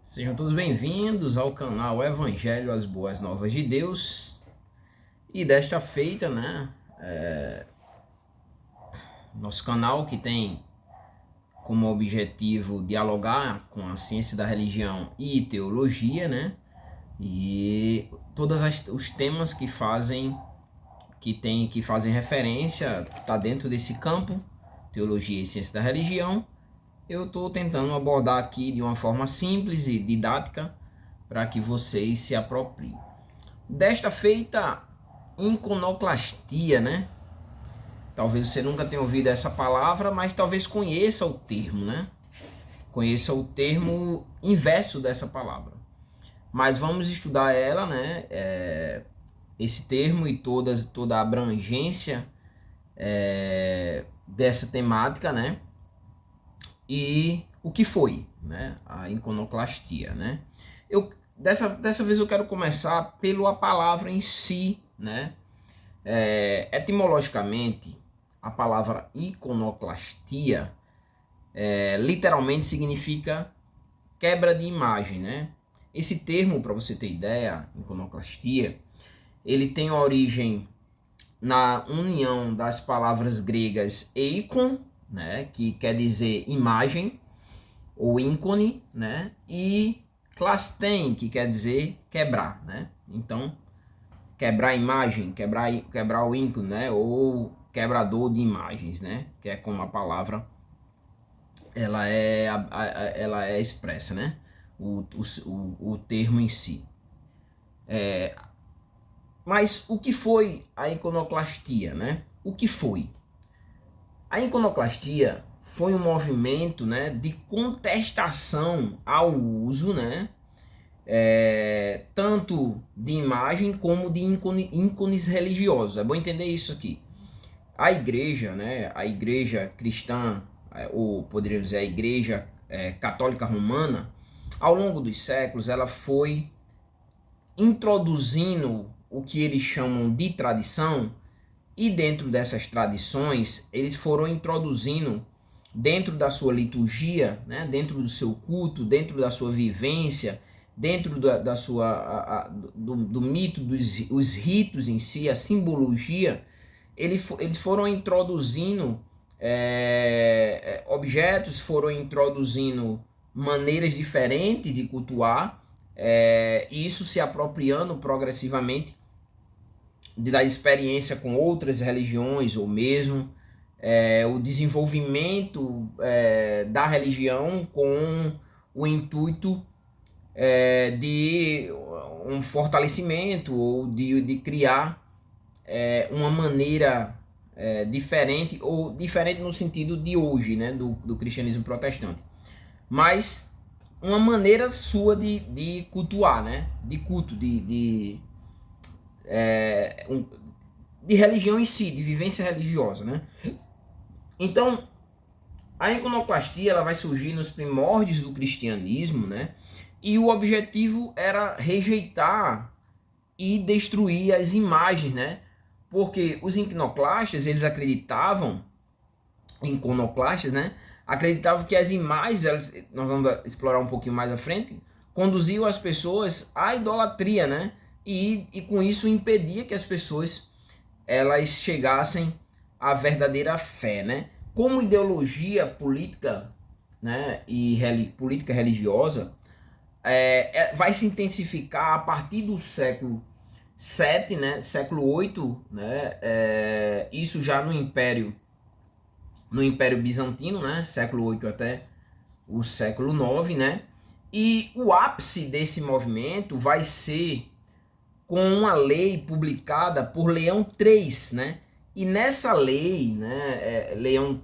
Sejam todos bem-vindos ao canal Evangelho As Boas Novas de Deus. E desta feita, nosso canal que tem como objetivo dialogar com a ciência da religião e teologia, E todos os temas que fazem referência, tá dentro desse campo, teologia e ciência da religião. Eu estou tentando abordar aqui de uma forma simples e didática para que vocês se apropriem. Desta feita, iconoclastia, Talvez você nunca tenha ouvido essa palavra, mas talvez conheça o termo, Conheça o termo inverso dessa palavra. Mas vamos estudar ela, esse termo e toda a abrangência dessa temática, E o que foi, a iconoclastia, Dessa vez eu quero começar pela palavra em si, Etimologicamente, a palavra iconoclastia literalmente significa quebra de imagem, Esse termo, para você ter ideia, iconoclastia, ele tem origem na união das palavras gregas eikon, que quer dizer imagem, ou ícone, e klasten, que quer dizer quebrar, Então, quebrar a imagem, quebrar o ícone, ou quebrador de imagens, Que é como a palavra ela é expressa, o termo em si. Mas o que foi a iconoclastia, O que foi? A iconoclastia foi um movimento, de contestação ao uso, tanto de imagem como de ícones religiosos. É bom entender isso aqui. A igreja, a igreja cristã, ou poderíamos dizer a igreja católica romana, ao longo dos séculos, ela foi introduzindo o que eles chamam de tradição. E dentro dessas tradições, eles foram introduzindo dentro da sua liturgia, dentro do seu culto, dentro da sua vivência, dentro do mito, os ritos em si, a simbologia, eles foram introduzindo objetos, foram introduzindo maneiras diferentes de cultuar, e isso se apropriando progressivamente da experiência com outras religiões, ou mesmo o desenvolvimento da religião com o intuito de um fortalecimento ou de criar uma maneira diferente, ou diferente no sentido de hoje, do cristianismo protestante, mas uma maneira sua de cultuar, de culto, de religião em si, de vivência religiosa, Então, a iconoclastia ela vai surgir nos primórdios do cristianismo, E o objetivo era rejeitar e destruir as imagens, Porque os iconoclastas, eles acreditavam, acreditavam que as imagens, nós vamos explorar um pouquinho mais à frente, conduziam as pessoas à idolatria, E com isso impedia que as pessoas elas chegassem à verdadeira fé, Como ideologia política, e política religiosa, vai se intensificar a partir do século VII, século VIII, isso já no Império Bizantino, século VIII até o século IX, E o ápice desse movimento vai ser com uma lei publicada por Leão III, E nessa lei, Leão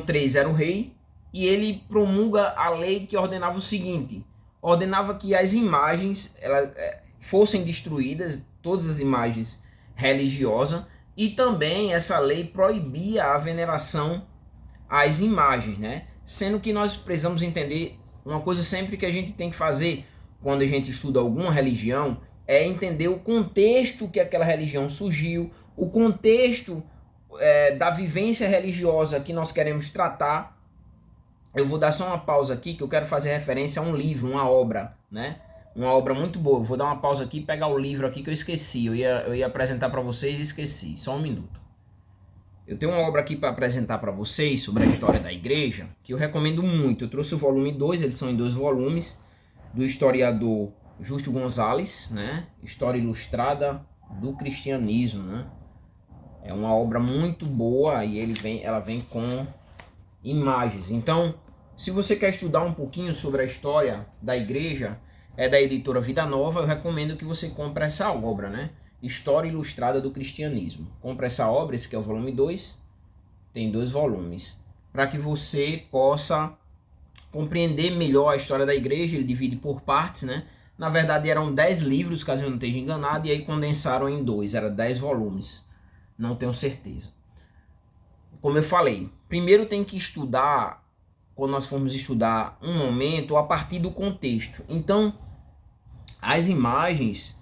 III era o rei, e ele promulga a lei que ordenava o seguinte: ordenava que as imagens fossem destruídas, todas as imagens religiosas, e também essa lei proibia a veneração às imagens, Sendo que nós precisamos entender uma coisa sempre que a gente tem que fazer quando a gente estuda alguma religião, é entender o contexto que aquela religião surgiu, o contexto da vivência religiosa que nós queremos tratar, eu vou dar só uma pausa aqui, que eu quero fazer referência a um livro, uma obra, né? Uma obra muito boa. Eu vou dar uma pausa aqui e pegar o livro aqui que eu esqueci. Eu ia apresentar para vocês e esqueci. Só um minuto. Eu tenho uma obra aqui para apresentar para vocês sobre a história da igreja, que eu recomendo muito. Eu trouxe o volume 2, eles são em 2 volumes, do historiador Justo Gonzalez, né? História Ilustrada do Cristianismo, né? É uma obra muito boa e ela vem com imagens. Então, se você quer estudar um pouquinho sobre a história da igreja, é da editora Vida Nova, eu recomendo que você compre essa obra, né? História Ilustrada do Cristianismo. Compre essa obra, esse aqui é o volume 2, tem 2 volumes, para que você possa compreender melhor a história da igreja. Ele divide por partes, né? Na verdade eram 10 livros, caso eu não esteja enganado, e aí condensaram em 2, era 10 volumes. Não tenho certeza. Como eu falei, primeiro tem que estudar, quando nós formos estudar um momento, a partir do contexto. Então, as imagens,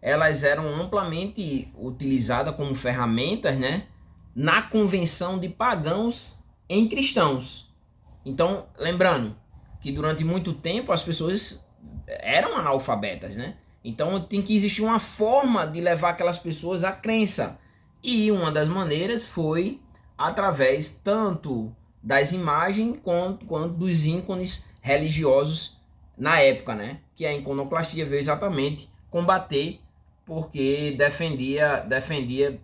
elas eram amplamente utilizadas como ferramentas, né, na convenção de pagãos em cristãos. Então, lembrando que durante muito tempo as pessoas eram analfabetas, né? Então tem que existir uma forma de levar aquelas pessoas à crença. E uma das maneiras foi através tanto das imagens quanto dos ícones religiosos na época, né? Que a iconoclastia veio exatamente combater, porque defendia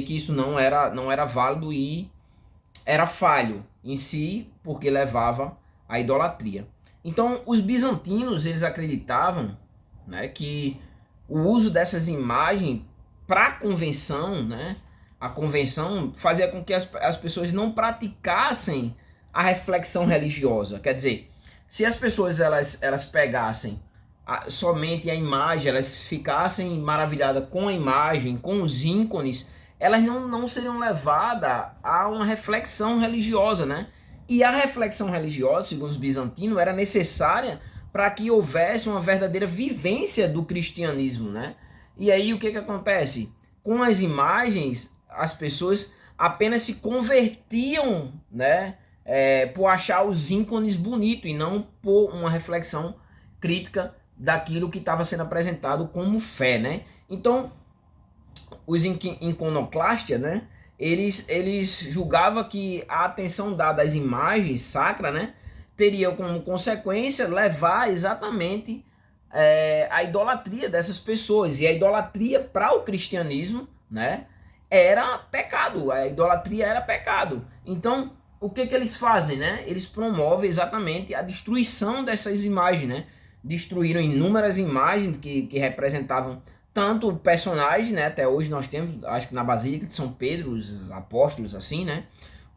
que isso não era válido e era falho em si, porque levava à idolatria. Então, os bizantinos, eles acreditavam, né, que o uso dessas imagens para a convenção, né, a convenção fazia com que as pessoas não praticassem a reflexão religiosa. Quer dizer, se as pessoas elas pegassem somente a imagem, elas ficassem maravilhadas com a imagem, com os ícones, elas não seriam levadas a uma reflexão religiosa, né? E a reflexão religiosa, segundo os bizantinos, era necessária para que houvesse uma verdadeira vivência do cristianismo, né? E aí o que acontece? Com as imagens, as pessoas apenas se convertiam, né? Por achar os ícones bonitos e não por uma reflexão crítica daquilo que estava sendo apresentado como fé, né? Então, os iconoclastas, né? Eles julgavam que a atenção dada às imagens sacras, né, teria como consequência levar exatamente a idolatria dessas pessoas. E a idolatria para o cristianismo, né, era pecado. A idolatria era pecado. Então, o que eles fazem, né? Eles promovem exatamente a destruição dessas imagens, né? Destruíram inúmeras imagens que representavam tanto personagens, né? Até hoje nós temos, acho que na Basílica de São Pedro, os apóstolos, assim, né?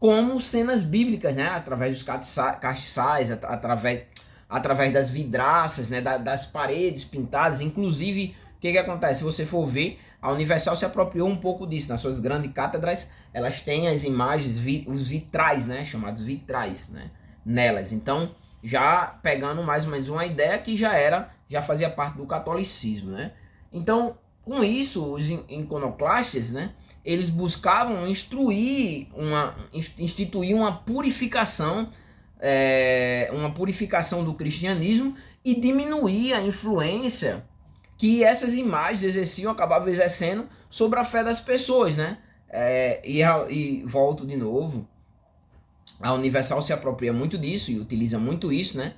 Como cenas bíblicas, né? Através dos castiçais, através das vidraças, né? Das paredes pintadas. Inclusive, o que acontece? Se você for ver, a Universal se apropriou um pouco disso. Nas suas grandes cátedras, elas têm as imagens, os vitrais, né? Chamados vitrais, né? Nelas. Então, já pegando mais ou menos uma ideia que já fazia parte do catolicismo, né? Então, com isso, os iconoclastas, né, eles buscavam instituir uma purificação do cristianismo e diminuir a influência que essas imagens acabavam exercendo sobre a fé das pessoas, né? E volto de novo, a Universal se apropria muito disso e utiliza muito isso, né?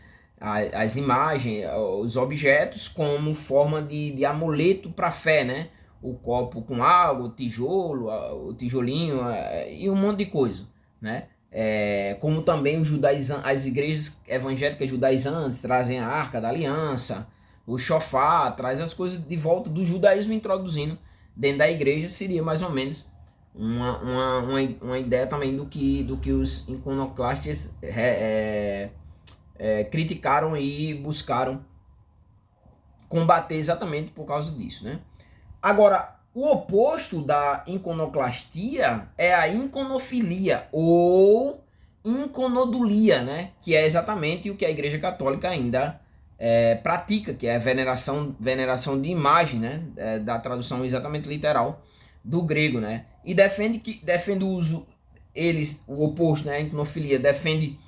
As imagens, os objetos como forma de amuleto para a fé, né? O copo com água, o tijolo, o tijolinho e um monte de coisa, né? Como também as igrejas evangélicas judaizantes trazem a Arca da Aliança, o shofar, traz as coisas de volta do judaísmo introduzindo dentro da igreja. Seria mais ou menos uma ideia também do que os iconoclastas criticaram e buscaram combater exatamente por causa disso, né? Agora, o oposto da iconoclastia é a iconofilia ou iconodulia, né? Que é exatamente o que a Igreja Católica ainda pratica, que é a veneração de imagem, né? Da tradução exatamente literal do grego, né? E defende o uso, o oposto, né? A iconofilia defende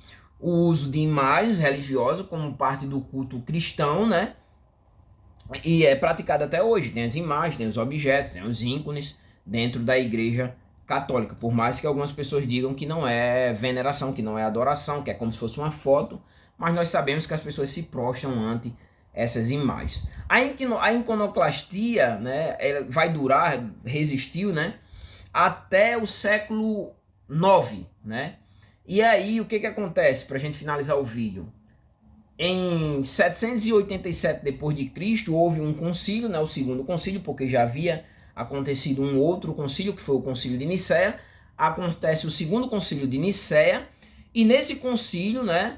o uso de imagens religiosas como parte do culto cristão, né? E é praticado até hoje. Tem as imagens, tem os objetos, tem os ícones dentro da igreja católica. Por mais que algumas pessoas digam que não é veneração, que não é adoração, que é como se fosse uma foto, mas nós sabemos que as pessoas se prostram ante essas imagens. A iconoclastia, né, ela vai durar, resistiu, né, até o século IX, né? E aí, o que acontece, para a gente finalizar o vídeo? Em 787 depois de Cristo houve um concílio, né, o segundo concílio, porque já havia acontecido um outro concílio, que foi o concílio de Nicéia. Acontece o segundo concílio de Nicéia, e nesse concílio, né,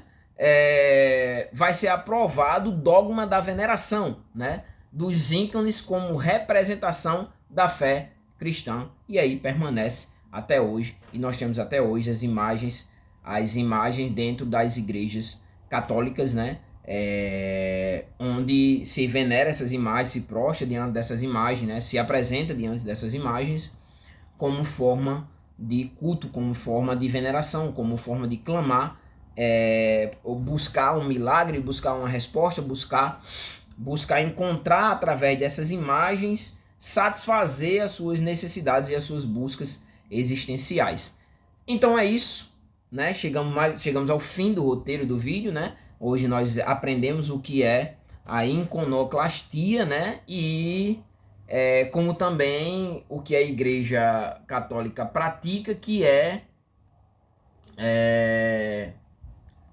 vai ser aprovado o dogma da veneração, né, dos ícones como representação da fé cristã, e aí permanece até hoje, e nós temos até hoje as imagens dentro das igrejas católicas, né, onde se venera essas imagens, se prostra diante dessas imagens, né, se apresenta diante dessas imagens como forma de culto, como forma de veneração, como forma de clamar, buscar um milagre, buscar uma resposta, buscar encontrar através dessas imagens, satisfazer as suas necessidades e as suas buscas existenciais. Então é isso, né? Chegamos ao fim do roteiro do vídeo, né? Hoje nós aprendemos o que é a iconoclastia, né? E como também o que a Igreja Católica pratica, que é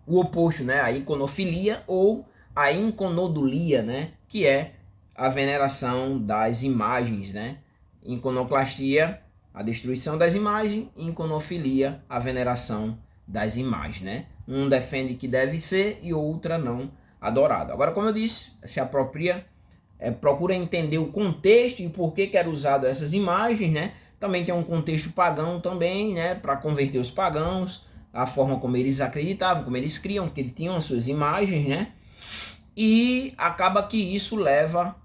o oposto, né? A iconofilia ou a iconodulia, né? Que é a veneração das imagens, né? Iconoclastia, a destruição das imagens, iconofilia, a veneração das imagens, né? Um defende que deve ser e outra não adorado. Agora, como eu disse, se apropria, procura entender o contexto e por que eram usadas essas imagens, né? Também tem um contexto pagão também, né? Para converter os pagãos, a forma como eles acreditavam, como eles criam, que eles tinham as suas imagens, né? E acaba que isso leva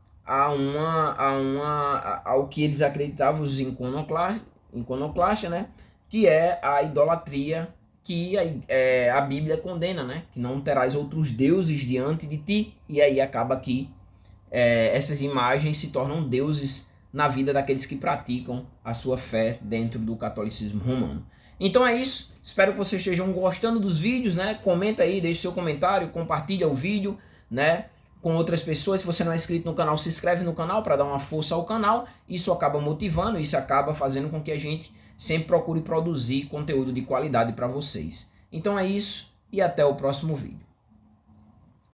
ao que eles acreditavam, os iconoclastas, né? Que é a idolatria que a Bíblia condena, né? Que não terás outros deuses diante de ti. E aí acaba que essas imagens se tornam deuses na vida daqueles que praticam a sua fé dentro do catolicismo romano. Então é isso, espero que vocês estejam gostando dos vídeos, né? Comenta aí, deixe seu comentário, compartilha o vídeo, né, com outras pessoas. Se você não é inscrito no canal, se inscreve no canal para dar uma força ao canal. Isso acaba motivando, isso acaba fazendo com que a gente sempre procure produzir conteúdo de qualidade para vocês. Então é isso e até o próximo vídeo.